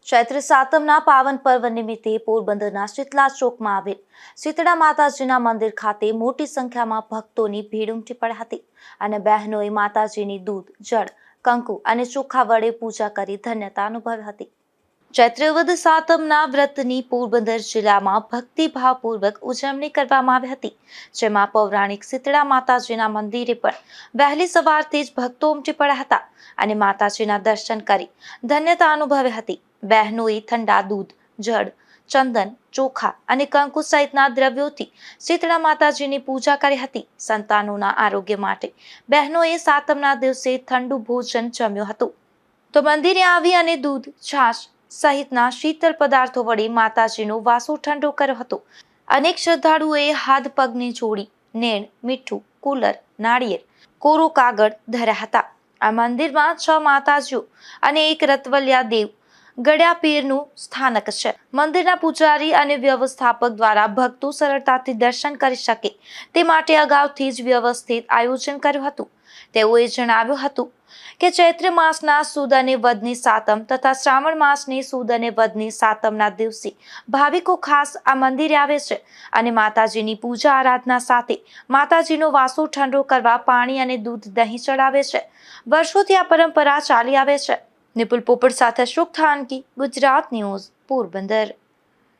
ચૈત્ર સાતમના પાવન પર્વ નિમિત્તે પોરબંદરના શીતલા ચોકમાં આવેલ શીતળા માતાજીના મંદિર ખાતે મોટી સંખ્યામાં ભક્તોની ભીડ ઉમટી પડી હતી અને બહેનોએ માતાજીની દૂધ, જળ, કંકુ અને ચોખા વડે પૂજા કરી ધન્યતા અનુભવી હતી. ચૈત્ર વદ સાતમના વ્રતની પોરબંદર જિલ્લામાં ભક્તિભાવપૂર્વક ઉજવણી કરવામાં આવી હતી, જેમાં પૌરાણિક શીતળા માતાજીના મંદિરે પણ વહેલી સવારથી જ ભક્તો ઉમટી પડ્યા હતા અને માતાજીના દર્શન કરી ધન્યતા અનુભવી હતી. બહેનોએ ઠંડા દૂધ, જળ, ચંદન, ચોખા અને કંકુ સહિતના દ્રવ્યોથી શીતળા માતાજીની પૂજા કરી હતી. સંતાનોના આરોગ્ય માટે બહેનોએ સાતમના દિવસે ઠંડુ ભોજન જમ્યું હતું. તો મંદિરે આવી અને દૂધ, છાશ સહિતના શીતળ પદાર્થો વડે માતાજીનો વાસો ઠંડો કર્યો હતો. અનેક શ્રદ્ધાળુઓએ હાથ પગને જોડી નેણ, મીઠું, કુલર, નાળિયેર, કોરો કાગળ ધર્યા હતા. આ મંદિરમાં 6 માતાજીઓ અને એક રતવલિયા દેવ ગળ્યા પીરનું સ્થાનક છે. મંદિરના પૂજારી અને વ્યવસ્થાપક દ્વારા ભક્તો સરળતાથી દર્શન કરી શકે તે માટે અગાઉથી જ વ્યવસ્થિત આયોજન કર્યું હતું. તેઓએ જણાવ્યું હતું કે ચૈત્ર માસના સુદ અને વદની સાતમ તથા શ્રાવણ માસની સુદ અને વદની સાતમના દિવસે ભાવિકો ખાસ આ મંદિરે આવે છે અને માતાજીની પૂજા આરાધના સાથે માતાજીનો વાસો ઠંડો કરવા પાણી અને દૂધ, દહીં ચડાવે છે. વર્ષોથી આ પરંપરા ચાલી આવે છે. નિપુલ પોપટ સાથે અશોક થાનકી, ગુજરાત ન્યૂઝ, પોરબંદર.